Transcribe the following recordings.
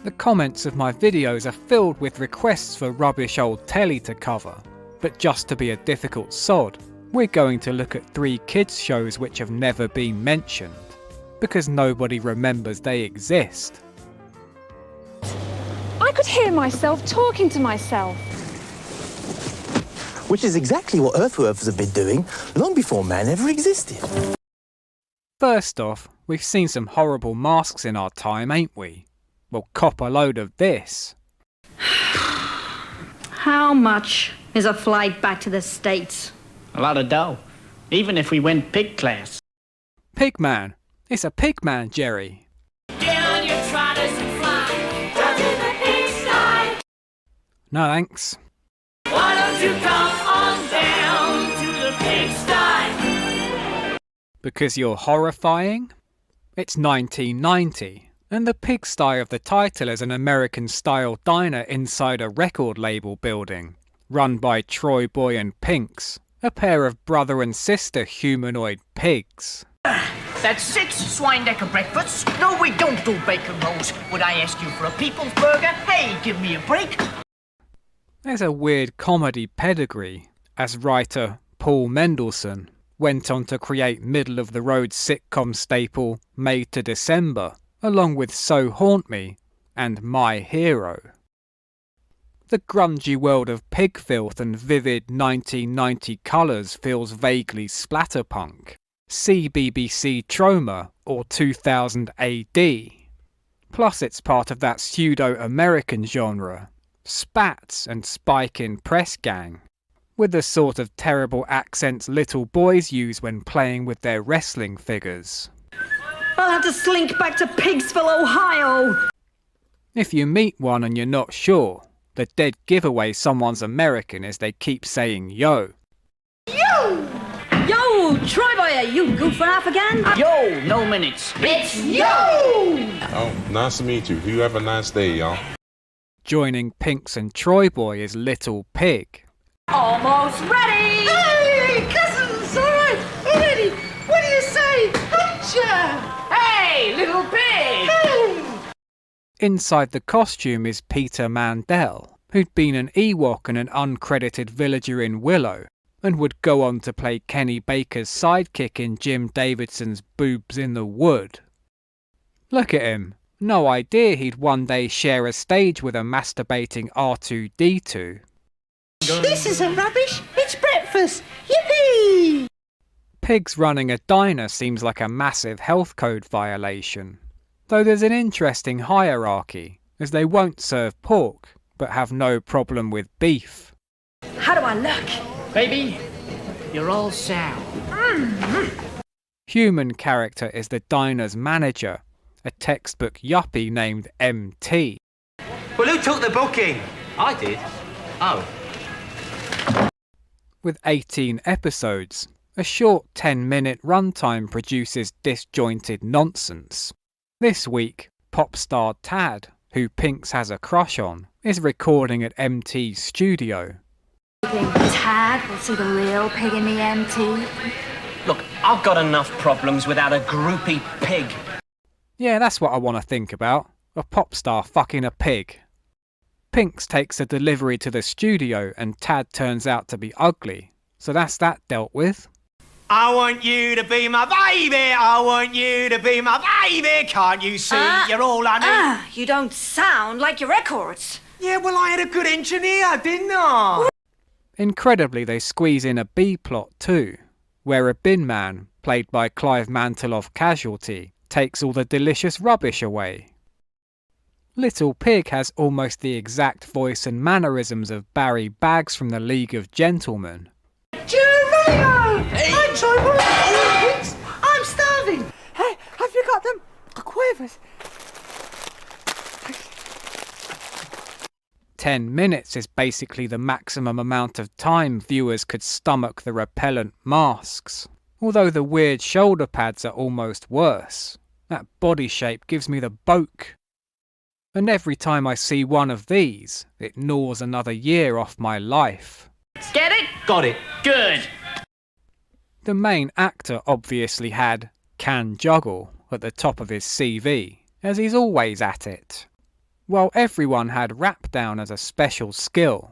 The comments of my videos are filled with requests for rubbish old telly to cover, but just to be a difficult sod, we're going to look at 3 kids shows which have never been mentioned, because nobody remembers they exist. I could hear myself talking to myself. Which is exactly what earthworms have been doing long before man ever existed. First off, we've seen some horrible masks in our time, ain't we? Well, cop a load of this. How much is a flight back to the States? A lot of dough, even if we went pig class. Pigman! It's a pigman, Jerry! Get on your trotters and fly down to the pigsty. No thanks. Why don't you come on down to the pigsty? Because you're horrifying? It's 1990, and the pigsty of the title is an American-style diner inside a record label building, run by Troy Boy and Pinks, a pair of brother and sister humanoid pigs. That's 6 swine decker breakfasts. No, we don't do bacon rolls. Would I ask you for a people's burger? Hey, give me a break. There's a weird comedy pedigree, as writer Paul Mendelsohn went on to create middle-of-the-road sitcom staple Made to December, along with So Haunt Me and My Hero. The grungy world of pig filth and vivid 1990 colours feels vaguely splatterpunk. See BBC Troma or 2000 AD. Plus it's part of that pseudo-American genre, spats and spike in press gang, with the sort of terrible accents little boys use when playing with their wrestling figures. I'll have to slink back to Pigsville, Ohio! If you meet one and you're not sure, the dead giveaway someone's American is they keep saying yo. Yo! Yo, Troy Boy, you goofing off again? Yo, no minutes. It's yo! Oh, nice to meet you. You have a nice day, y'all. Joining Pinks and Troy Boy is Little Pig. Almost ready! Hey, cousins, all right, ready. What do you say? Gotcha! Hey, little pig! Hey! Inside the costume is Peter Mandel, who'd been an Ewok and an uncredited villager in Willow, and would go on to play Kenny Baker's sidekick in Jim Davidson's Boobs in the Wood. Look at him. No idea he'd one day share a stage with a masturbating R2-D2. This isn't rubbish. It's breakfast. Yippee! Pigs running a diner seems like a massive health code violation. Though there's an interesting hierarchy, as they won't serve pork, but have no problem with beef. How do I look? Baby, you're all sour. Human character is the diner's manager, a textbook yuppie named MT. Well, who took the booking? I did. Oh. With 18 episodes, a short 10-minute runtime produces disjointed nonsense. This week, pop star Tad, who Pinks has a crush on, is recording at MT's studio. You think Tad will see the real pig in the MT? Look, I've got enough problems without a groupie pig. Yeah, that's what I want to think about. A pop star fucking a pig. Pinks takes a delivery to the studio and Tad turns out to be ugly. So that's that dealt with. I want you to be my baby. I want you to be my baby. Can't you see? You're all I need. You don't sound like your records. Yeah, well, I had a good engineer, didn't I? Incredibly, they squeeze in a B-plot too, where a bin man, played by Clive Mantle of Casualty, takes all the delicious rubbish away. Little Pig has almost the exact voice and mannerisms of Barry Baggs from the League of Gentlemen. Geronimo! Hey. I'm trying to I'm starving. Hey, have you got them? Quavers. 10 minutes is basically the maximum amount of time viewers could stomach the repellent masks. Although the weird shoulder pads are almost worse. That body shape gives me the boke. And every time I see one of these, it gnaws another year off my life. Get it? Got it. Good. The main actor obviously had "can juggle" at the top of his CV, as he's always at it. while everyone had rap down as a special skill.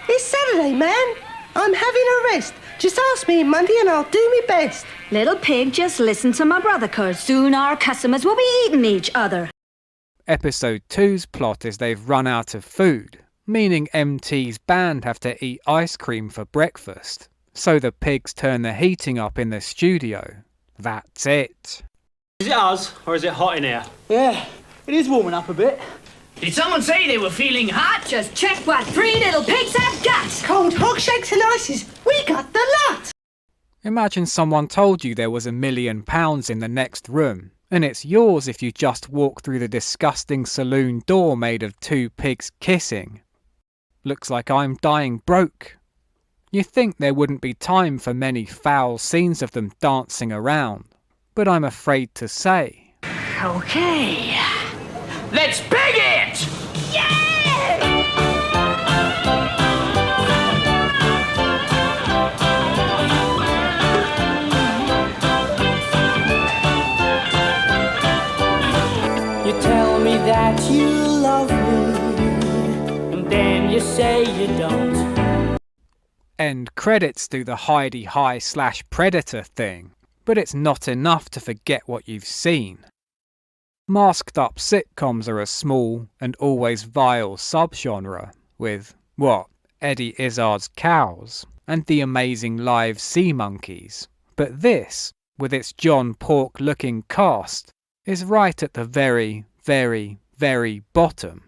It's Saturday, man. I'm having a rest. Just ask me Monday and I'll do my best. Little pig, just listen to my brother, 'cause soon our customers will be eating each other. Episode 2's plot is they've run out of food, meaning MT's band have to eat ice cream for breakfast. So the pigs turn the heating up in the studio. That's it. Is it us, or is it hot in here? Yeah, it is warming up a bit. Did someone say they were feeling hot? Just check what 3 little pigs have got. Cold hog shakes and ices. We got the lot. Imagine someone told you there was £1 million in the next room, and it's yours if you just walk through the disgusting saloon door made of 2 pigs kissing. Looks like I'm dying broke. You think there wouldn't be time for many foul scenes of them dancing around, but I'm afraid to say. Okay. Let's pig it! You tell me that you love me, and then you say you don't. End credits do the hidey high / predator thing, but it's not enough to forget what you've seen. Masked up sitcoms are a small and always vile subgenre, with, Eddie Izzard's Cows and The Amazing Live Sea Monkeys. But this, with its John Pork-looking cast, is right at the very, very, very bottom.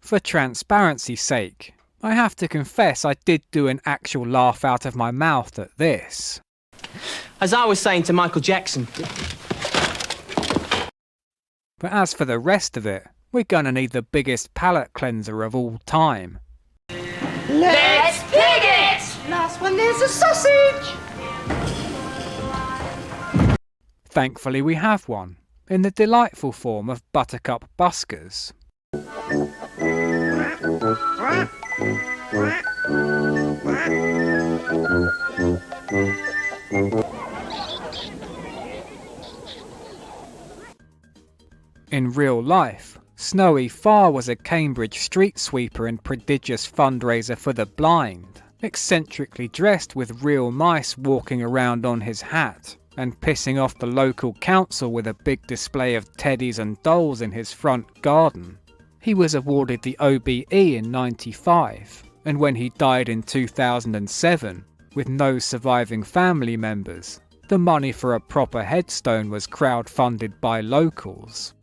For transparency's sake, I have to confess I did do an actual laugh out of my mouth at this. As I was saying to Michael Jackson. But as for the rest of it, we're gonna need the biggest palate cleanser of all time. Let's pig it! Last one, there's a sausage. Thankfully we have one, in the delightful form of Buttercup Buskers. In real life, Snowy Farr was a Cambridge street sweeper and prodigious fundraiser for the blind, eccentrically dressed with real mice walking around on his hat, and pissing off the local council with a big display of teddies and dolls in his front garden. He was awarded the OBE in '95, and when he died in 2007, with no surviving family members, the money for a proper headstone was crowdfunded by locals.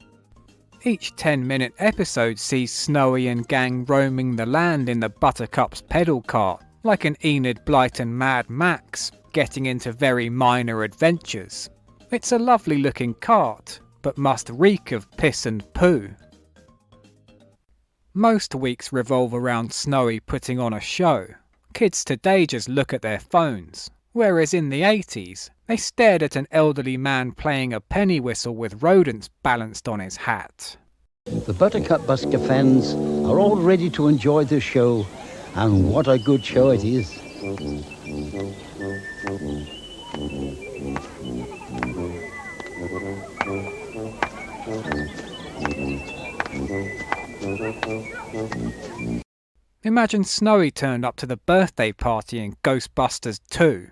Each 10-minute episode sees Snowy and gang roaming the land in the Buttercup's pedal cart, like an Enid Blyton Mad Max, getting into very minor adventures. It's a lovely looking cart, but must reek of piss and poo. Most weeks revolve around Snowy putting on a show. Kids today just look at their phones, whereas in the 80s, they stared at an elderly man playing a penny whistle with rodents balanced on his hat. The Buttercup Busker fans are all ready to enjoy the show, and what a good show it is. Imagine Snowy turned up to the birthday party in Ghostbusters 2.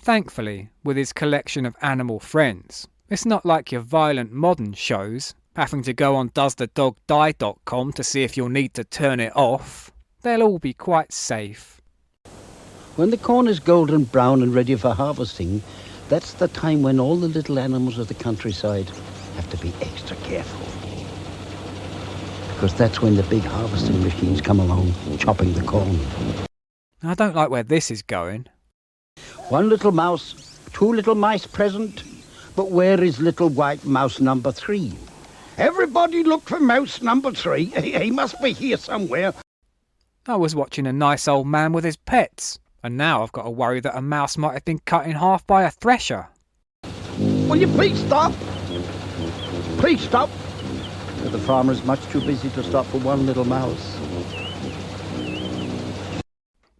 Thankfully, with his collection of animal friends, it's not like your violent modern shows, having to go on doesthedogdie.com to see if you'll need to turn it off. They'll all be quite safe. When the corn is golden brown and ready for harvesting, that's the time when all the little animals of the countryside have to be extra careful. Because that's when the big harvesting machines come along, chopping the corn. I don't like where this is going. One little mouse, 2 little mice present, but where is little white mouse number 3? Everybody look for mouse number 3. He must be here somewhere. I was watching a nice old man with his pets, and now I've got to worry that a mouse might have been cut in half by a thresher. Will you please stop? Please stop. But the farmer is much too busy to stop for one little mouse.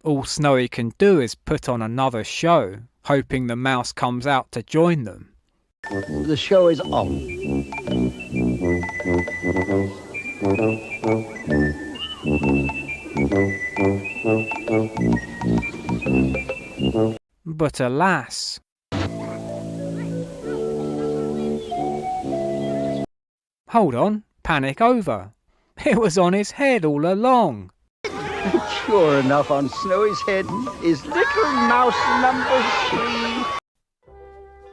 All Snowy can do is put on another show, hoping the mouse comes out to join them. The show is on. But alas, hold on, panic over. It was on his head all along. Sure enough, on Snowy's head is little mouse number 3.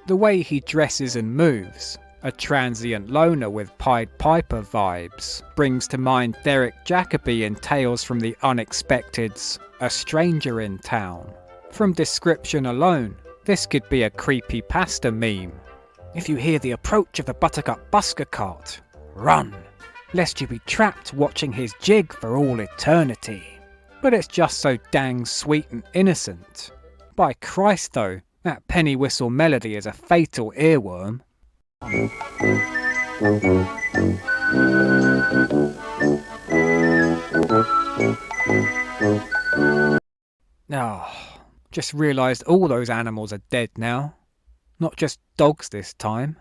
The way he dresses and moves, a transient loner with Pied Piper vibes, brings to mind Derek Jacobi in Tales from the Unexpected's A Stranger in Town. From description alone, this could be a creepypasta meme. If you hear the approach of the Buttercup Busker cart, run, lest you be trapped watching his jig for all eternity. But it's just so dang sweet and innocent. By Christ though, that penny whistle melody is a fatal earworm. Oh, just realised all those animals are dead now. Not just dogs this time.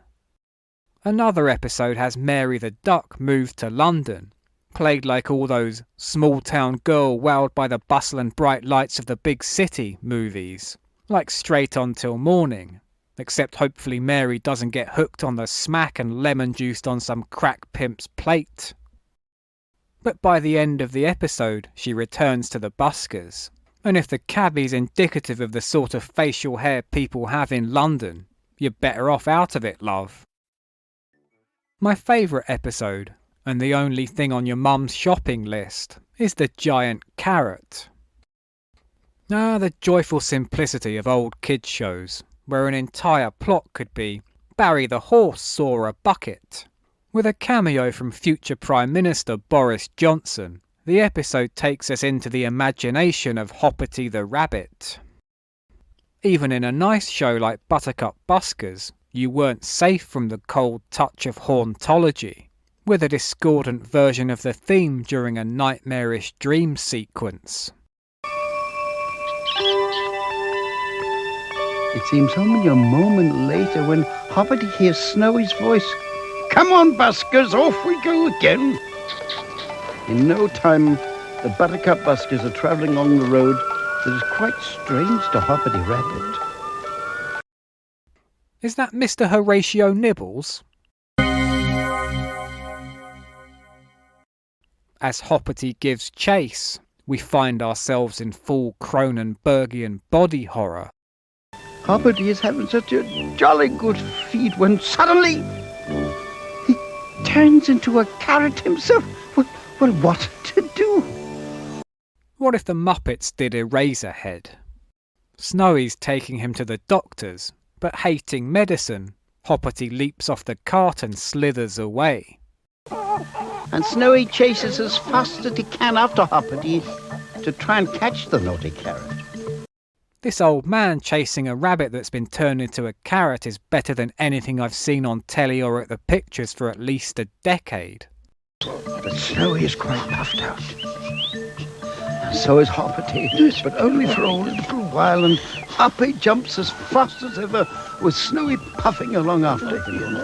Another episode has Mary the Duck moved to London, played like all those small town girl wowed by the bustle and bright lights of the big city movies, like Straight On Till Morning, except hopefully Mary doesn't get hooked on the smack and lemon juiced on some crack pimp's plate. But by the end of the episode she returns to the buskers, and if the cabbie's indicative of the sort of facial hair people have in London, you're better off out of it, love. My favourite episode, and the only thing on your mum's shopping list, is the giant carrot. The joyful simplicity of old kids shows, where an entire plot could be Barry the horse saw a bucket. With a cameo from future Prime Minister Boris Johnson, the episode takes us into the imagination of Hoppity the rabbit. Even in a nice show like Buttercup Buskers, you weren't safe from the cold touch of hauntology, with a discordant version of the theme during a nightmarish dream sequence. It seems only a moment later when Hoppity hears Snowy's voice. Come on, Buskers, off we go again. In no time, the Buttercup Buskers are travelling along the road that is quite strange to Hoppity Rabbit. Is that Mr. Horatio Nibbles? As Hoppity gives chase, we find ourselves in full Cronenbergian body horror. Hoppity is having such a jolly good feed when suddenly he turns into a carrot himself. Well, what to do? What if the Muppets did Eraserhead? Snowy's taking him to the doctors, but hating medicine, Hoppity leaps off the cart and slithers away. And Snowy chases as fast as he can after Hoppity to try and catch the naughty carrot. This old man chasing a rabbit that's been turned into a carrot is better than anything I've seen on telly or at the pictures for at least a decade. But Snowy is quite puffed out. And so is Hoppity, but only for a little while, and up he jumps as fast as ever, with Snowy puffing along after him.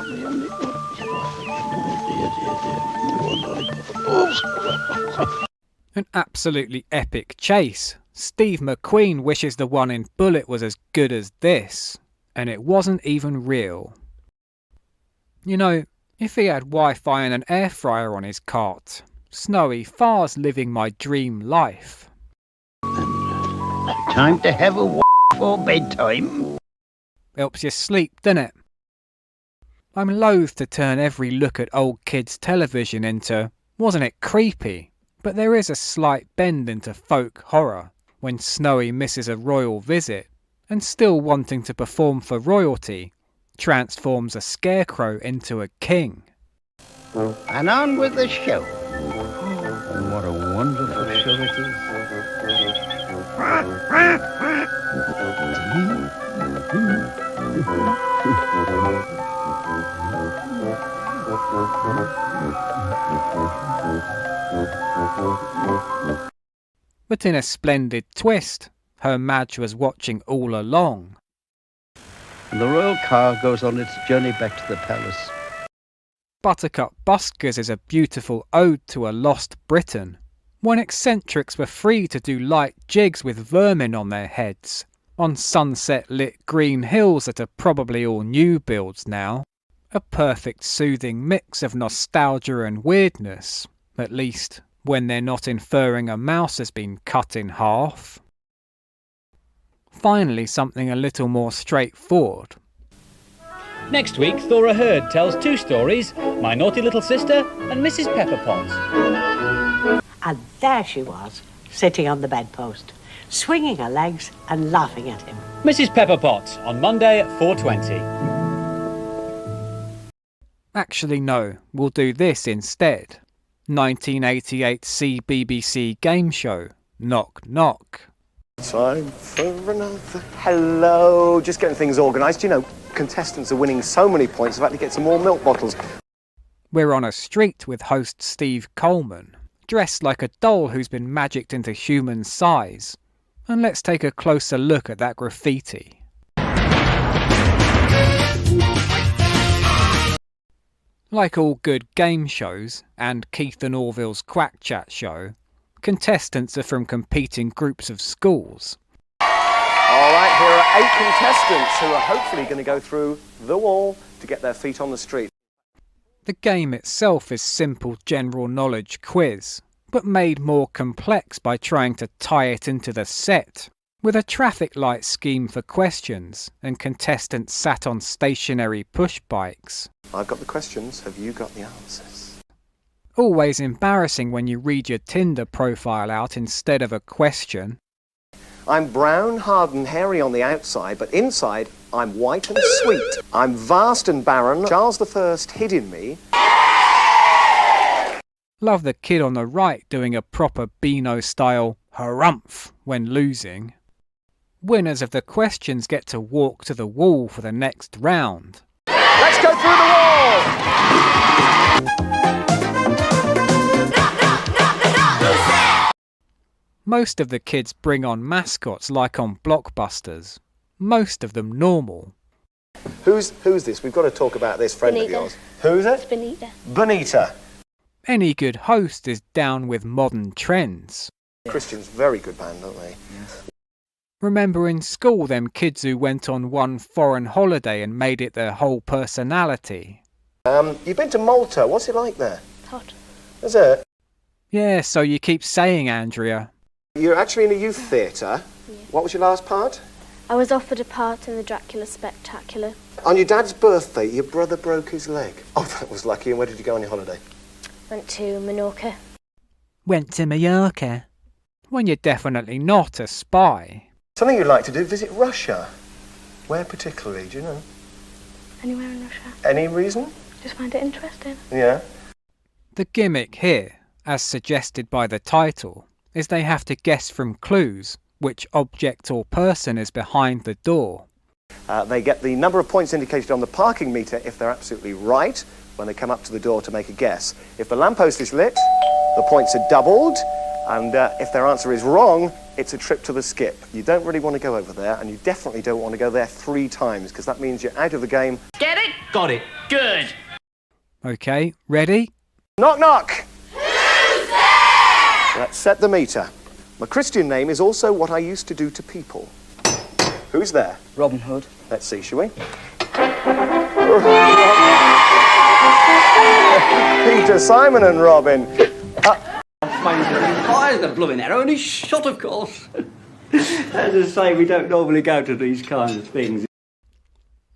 An absolutely epic chase. Steve McQueen wishes the one in Bullet was as good as this, and it wasn't even real. You know, if he had Wi-Fi and an air fryer on his cart, Snowy far's living my dream life. Time to have a for bedtime. Helps you sleep, doesn't it? I'm loath to turn every look at old kids' television into, wasn't it creepy? But there is a slight bend into folk horror when Snowy misses a royal visit and, still wanting to perform for royalty, transforms a scarecrow into a king. And on with the show. And what a wonderful show it is. But in a splendid twist, her Madge was watching all along. and the royal car goes on its journey back to the palace. Buttercup Buskers is a beautiful ode to a lost Britain, when eccentrics were free to do light jigs with vermin on their heads, on sunset-lit green hills that are probably all new builds now. A perfect soothing mix of nostalgia and weirdness, at least when they're not inferring a mouse has been cut in half. Finally, something a little more straightforward. Next week, Thora Hird tells two stories, My Naughty Little Sister and Mrs. Pepperpot. And there she was, sitting on the bedpost, swinging her legs and laughing at him. Mrs. Pepperpot, on Monday at 4:20. Actually no, we'll do this instead. 1988 CBBC game show, Knock Knock. Time for another. Hello, just getting things organised. You know, contestants are winning so many points, I've had to get some more milk bottles. We're on a street with host Steve Coleman, dressed like a doll who's been magicked into human size. And let's take a closer look at that graffiti. Like all good game shows, and Keith and Orville's Quack Chat show, contestants are from competing groups of schools. All right, here are 8 contestants who are hopefully going to go through the wall to get their feet on the street. The game itself is simple general knowledge quiz, but made more complex by trying to tie it into the set, with a traffic light scheme for questions and contestants sat on stationary push bikes. I've got the questions, have you got the answers? Always embarrassing when you read your Tinder profile out instead of a question. I'm brown, hard and hairy on the outside, but inside I'm white and sweet. I'm vast and barren, Charles I hid in me. Love the kid on the right doing a proper Beano-style harumph when losing. Winners of the questions get to walk to the wall for the next round. Let's go through the wall! Most of the kids bring on mascots like on Blockbusters. Most of them normal. Who's this? We've got to talk about this friend of yours. Who's it? Bonita. Bonita. Any good host is down with modern trends. Christian's very good band, aren't they? Yes. Remember in school them kids who went on one foreign holiday and made it their whole personality? You've been to Malta. What's it like there? It's hot. Is it? Yeah, so you keep saying, Andrea. You're actually in a youth theatre. Yeah. What was your last part? I was offered a part in the Dracula Spectacular. On your dad's birthday, your brother broke his leg. Oh, that was lucky. And where did you go on your holiday? Went to Menorca. Went to Mallorca. When you're definitely not a spy. Something you'd like to do, visit Russia. Where particularly, do you know? Anywhere in Russia. Any reason? Just find it interesting. Yeah. The gimmick here, as suggested by the title, is they have to guess from clues which object or person is behind the door. They get the number of points indicated on the parking meter if they're absolutely right when they come up to the door to make a guess. If the lamppost is lit, the points are doubled, and if their answer is wrong, it's a trip to the skip. You don't really want to go over there, and you definitely don't want to go there 3 times, because that means you're out of the game. Get it? Got it. Good. Okay, ready? Knock, knock! Who's there? Let's set the meter. My Christian name is also what I used to do to people. Who's there? Robin Hood. Let's see, shall we? Peter, Simon and Robin. Fired the blooming arrow and he's shot, of course. As I say, we don't normally go to these kinds of things.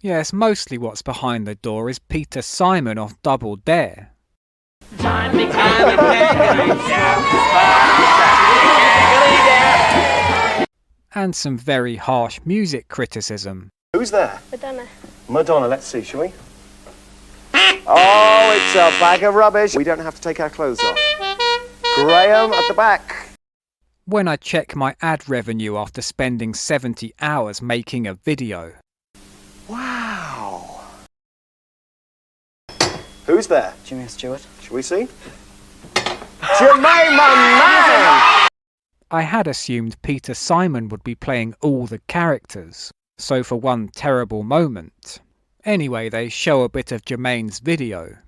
Yes, mostly what's behind the door is Peter Simon off Double Dare. And some very harsh music criticism. Who's there? Madonna. Madonna, let's see, shall we? Oh, it's a bag of rubbish. We don't have to take our clothes off. Graham at the back. When I check my ad revenue after spending 70 hours making a video. Wow. Who's there? Jimmy Stewart. Shall we see? Jemima Man! I had assumed Peter Simon would be playing all the characters. So for one terrible moment. Anyway, they show a bit of Jermaine's video.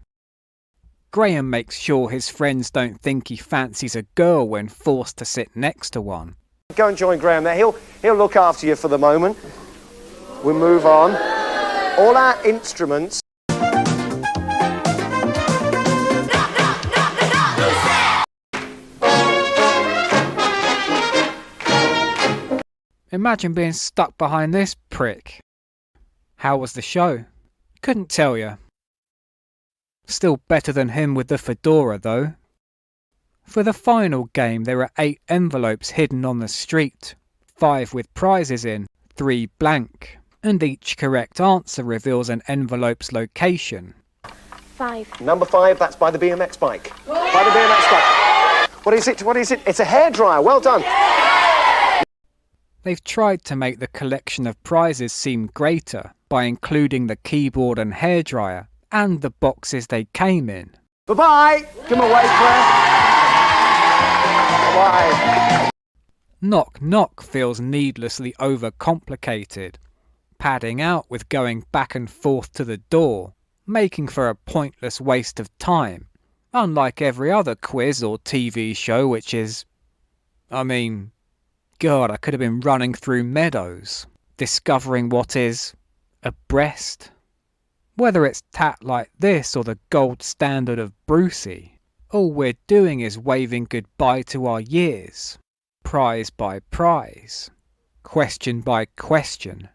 Graham makes sure his friends don't think he fancies a girl when forced to sit next to one. Go and join Graham there. He'll look after you for the moment. We'll move on. All our instruments. Imagine being stuck behind this prick. How was the show? Couldn't tell you. Still better than him with the fedora though. For the final game there are 8 envelopes hidden on the street, 5 with prizes in, 3 blank, and each correct answer reveals an envelope's location. 5. Number 5, that's by the BMX bike. By the BMX bike. What is it? What is it? It's a hairdryer. Well done. They've tried to make the collection of prizes seem greater by including the keyboard and hairdryer and the boxes they came in. Bye-bye. Come away, Claire. Bye. Knock Knock feels needlessly overcomplicated, padding out with going back and forth to the door, making for a pointless waste of time, unlike every other quiz or TV show which is... God, I could have been running through meadows, discovering what is a breast. Whether it's tat like this or the gold standard of Brucey, all we're doing is waving goodbye to our years, prize by prize, question by question.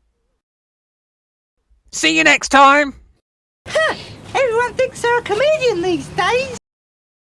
See you next time! Everyone thinks they're a comedian these days.